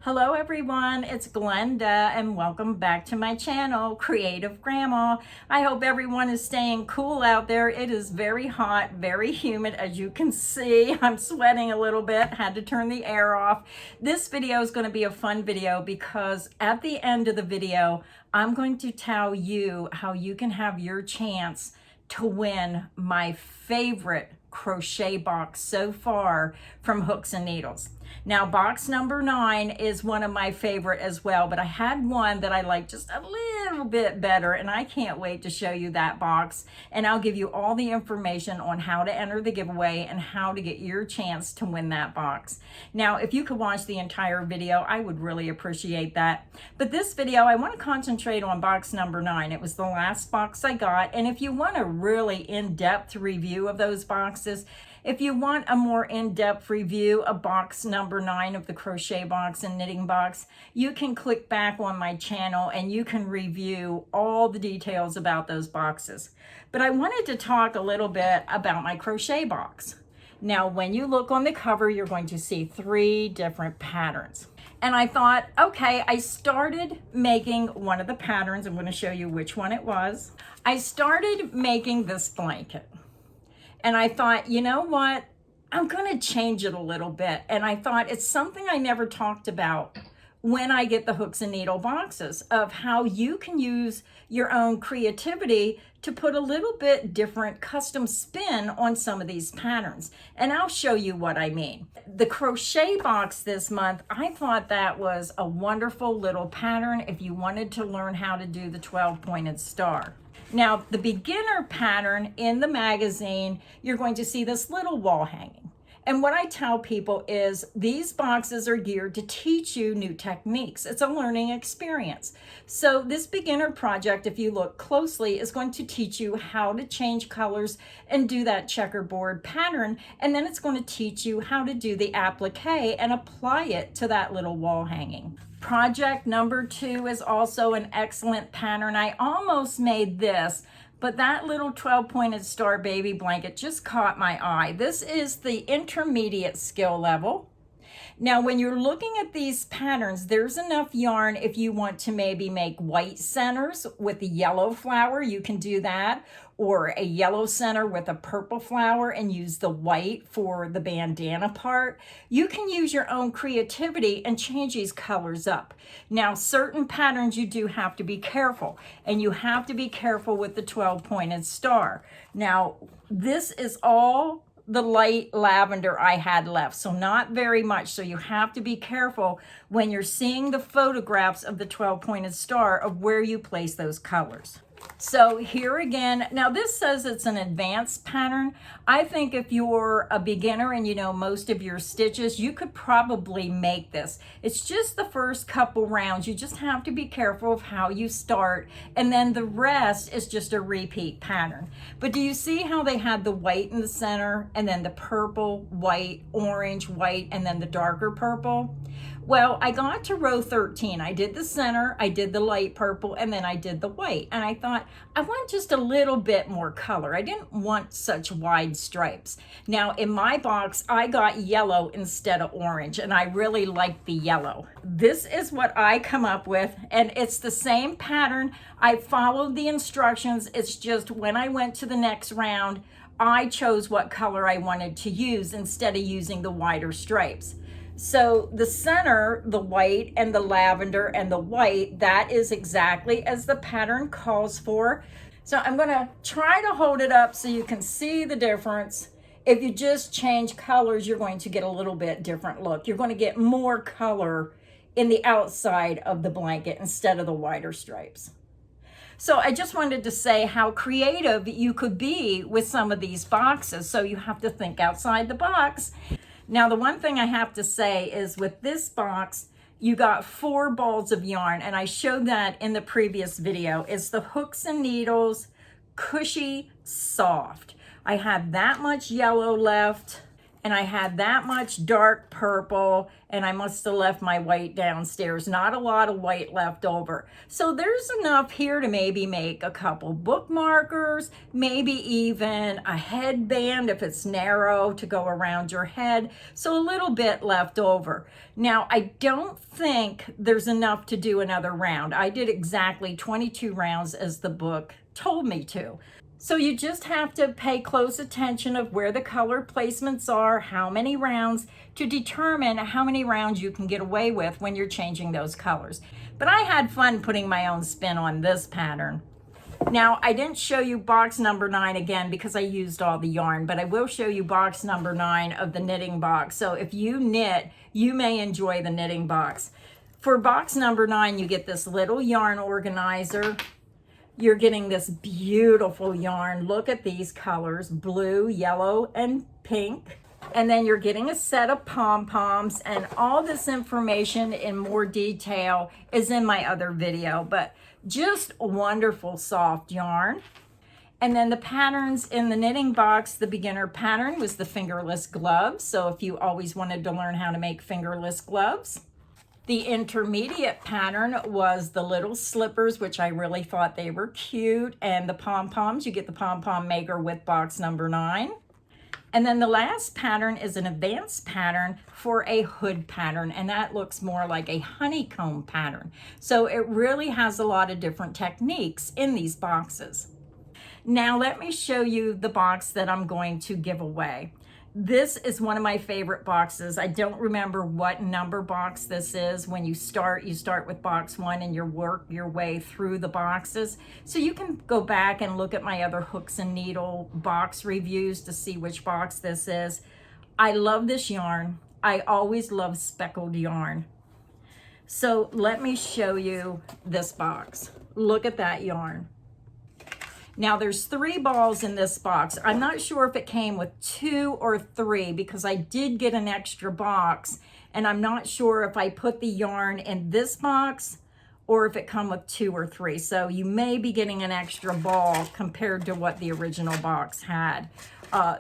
Hello everyone, it's Glenda and welcome back to my channel, Creative Grandma. I hope everyone is staying cool out there. It is very hot, very humid, as you can see. I'm sweating a little bit, had to turn the air off. This video is going to be a fun video because at the end of the video, I'm going to tell you how you can have your chance to win my favorite crochet box so far from Hooks and Needles. Now, box number 9 is one of my favorite as well, but I had one that I like just a little bit better, and I can't wait to show you that box. And I'll give you all the information on how to enter the giveaway and how to get your chance to win that box. Now, if you could watch the entire video, I would really appreciate that. But this video, I want to concentrate on box number 9. It was the last box I got, and if you want a really in-depth review of those boxes, if you want a more in-depth review of box number 9 of the crochet box and knitting box, you can click back on my channel and you can review all the details about those boxes. But I wanted to talk a little bit about my crochet box. Now, when you look on the cover, you're going to see 3 different patterns. And I thought, okay, I started making one of the patterns. I'm going to show you which one it was. I started making this blanket. And I thought, you know what? I'm going to change it a little bit. And I thought it's something I never talked about when I get the hooks and needle boxes, of how you can use your own creativity to put a little bit different custom spin on some of these patterns. And I'll show you what I mean. The crochet box this month, I thought that was a wonderful little pattern if you wanted to learn how to do the 12-pointed star. Now, the beginner pattern in the magazine, you're going to see this little wall hanging. And what I tell people is these boxes are geared to teach you new techniques. It's a learning experience. So this beginner project, if you look closely, is going to teach you how to change colors and do that checkerboard pattern. And then it's going to teach you how to do the applique and apply it to that little wall hanging. Project number 2 is also an excellent pattern. I almost made this, but that little 12-pointed star baby blanket just caught my eye. This is the intermediate skill level. Now, when you're looking at these patterns, there's enough yarn if you want to maybe make white centers with the yellow flower, you can do that, or a yellow center with a purple flower and use the white for the bandana part. You can use your own creativity and change these colors up. Now, certain patterns you do have to be careful, and you have to be careful with the 12-pointed star. Now, this is all the light lavender I had left, so not very much. So you have to be careful when you're seeing the photographs of the 12-pointed star of where you place those colors. So here again, now this says it's an advanced pattern. I think if you're a beginner and you know most of your stitches, you could probably make this. It's just the first couple rounds. You just have to be careful of how you start, and then the rest is just a repeat pattern. But do you see how they had the white in the center, and then the purple, white, orange, white, and then the darker purple? Well, I got to row 13. I did the center, I did the light purple, and then I did the white. And I thought, I want just a little bit more color. I didn't want such wide stripes. Now, in my box, I got yellow instead of orange, and I really liked the yellow. This is what I come up with, and it's the same pattern. I followed the instructions. It's just when I went to the next round, I chose what color I wanted to use instead of using the wider stripes. So the center, the white and the lavender and the white, that is exactly as the pattern calls for. So I'm going to try to hold it up so you can see the difference. If you just change colors, you're going to get a little bit different look. You're going to get more color in the outside of the blanket instead of the wider stripes. So I just wanted to say how creative you could be with some of these boxes. So you have to think outside the box. Now, the one thing I have to say is with this box, you got 4 balls of yarn, and I showed that in the previous video. It's the Hooks and Needles Cushy Soft. I had that much yellow left, and I had that much dark purple, and I must have left my white downstairs. Not a lot of white left over. So there's enough here to maybe make a couple bookmarkers, maybe even a headband if it's narrow to go around your head. So a little bit left over. Now, I don't think there's enough to do another round. I did exactly 22 rounds as the book told me to. So you just have to pay close attention of where the color placements are, how many rounds, to determine how many rounds you can get away with when you're changing those colors. But I had fun putting my own spin on this pattern. Now, I didn't show you box number 9 again because I used all the yarn, but I will show you box number 9 of the knitting box. So if you knit, you may enjoy the knitting box. For box number 9, you get this little yarn organizer. You're getting this beautiful yarn. Look at these colors, blue, yellow, and pink. And then you're getting a set of pom-poms, and all this information in more detail is in my other video, but just wonderful soft yarn. And then the patterns in the knitting box, the beginner pattern was the fingerless gloves. So if you always wanted to learn how to make fingerless gloves. The intermediate pattern was the little slippers, which I really thought they were cute, and the pom-poms. You get the pom-pom maker with box number 9. And then the last pattern is an advanced pattern for a hood pattern, and that looks more like a honeycomb pattern. So it really has a lot of different techniques in these boxes. Now let me show you the box that I'm going to give away. This is one of my favorite boxes. I don't remember what number box this is. When you start with box 1 and you work your way through the boxes. So you can go back and look at my other hooks and needle box reviews to see which box this is. I love this yarn. I always love speckled yarn. So let me show you this box. Look at that yarn. Now there's 3 balls in this box. I'm not sure if it came with 2 or 3 because I did get an extra box, and I'm not sure if I put the yarn in this box or if it come with 2 or 3. So you may be getting an extra ball compared to what the original box had.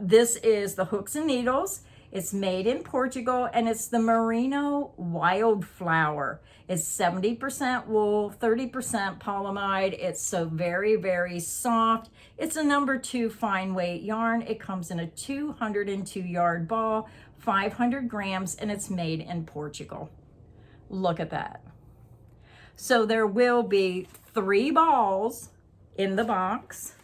This is the hooks and needles. It's made in Portugal, and it's the Merino Wildflower. It's 70% wool, 30% polyamide. It's so very, very soft. It's a number 2 fine weight yarn. It comes in a 202 yard ball, 500 grams, and it's made in Portugal. Look at that. So there will be 3 balls in the box.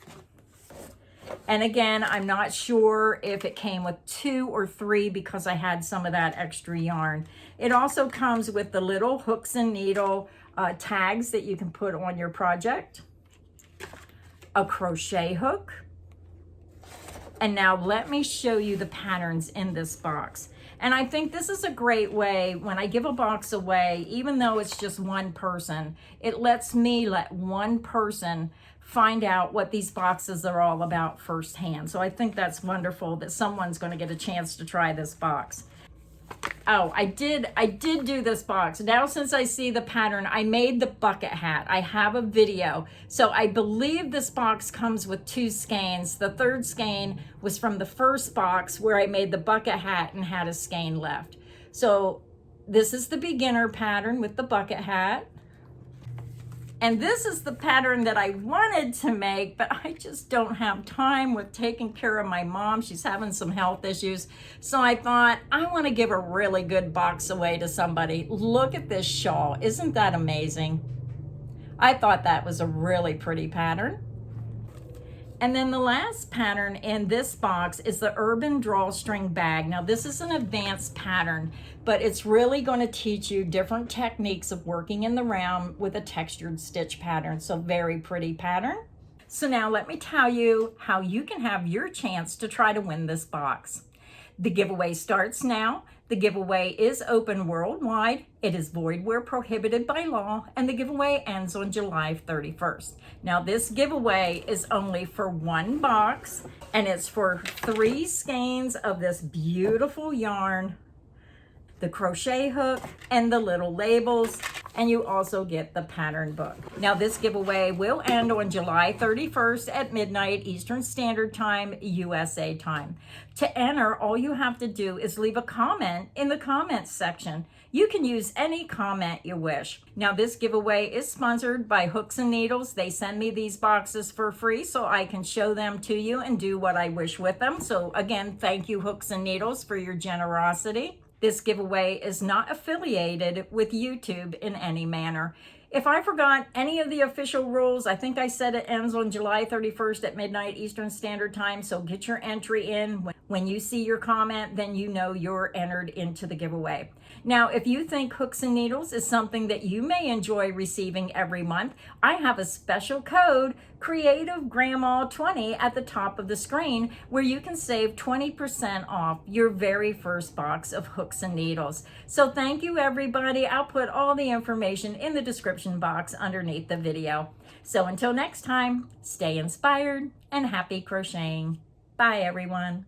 And again, I'm not sure if it came with 2 or 3 because I had some of that extra yarn. It also comes with the little hooks and needle tags that you can put on your project, a crochet hook. And now let me show you the patterns in this box. And I think this is a great way when I give a box away, even though it's just one person, it lets me let one person find out what these boxes are all about firsthand. So I think that's wonderful that someone's going to get a chance to try this box. Oh, I did do this box. Now since I see the pattern, I made the bucket hat. I have a video. So I believe this box comes with 2 skeins. The 3rd skein was from the first box where I made the bucket hat and had a skein left. So this is the beginner pattern with the bucket hat. And this is the pattern that I wanted to make, but I just don't have time with taking care of my mom. She's having some health issues. So I thought, I want to give a really good box away to somebody. Look at this shawl. Isn't that amazing? I thought that was a really pretty pattern. And then the last pattern in this box is the Urban Drawstring Bag. Now this is an advanced pattern, but it's really going to teach you different techniques of working in the round with a textured stitch pattern. So very pretty pattern. So now let me tell you how you can have your chance to try to win this box. The giveaway starts now. The giveaway is open worldwide. It is void where prohibited by law, and the giveaway ends on July 31st. Now this giveaway is only for 1 box, and it's for 3 skeins of this beautiful yarn, the crochet hook, and the little labels. and you also get the pattern book. Now this giveaway will end on July 31st at midnight Eastern Standard Time, USA time. To enter, all you have to do is leave a comment in the comments section. You can use any comment you wish. Now this giveaway is sponsored by Hooks and Needles. They send me these boxes for free so I can show them to you and do what I wish with them. So again, thank you Hooks and Needles for your generosity. This giveaway is not affiliated with YouTube in any manner. If I forgot any of the official rules, I think I said it ends on July 31st at midnight Eastern Standard Time, so get your entry in. When you see your comment, then you know you're entered into the giveaway. Now, if you think Hooks and Needles is something that you may enjoy receiving every month, I have a special code, Creative Grandma 20, at the top of the screen, where you can save 20% off your very first box of Hooks and Needles. So thank you, everybody. I'll put all the information in the description box underneath the video. So until next time, stay inspired and happy crocheting. Bye, everyone.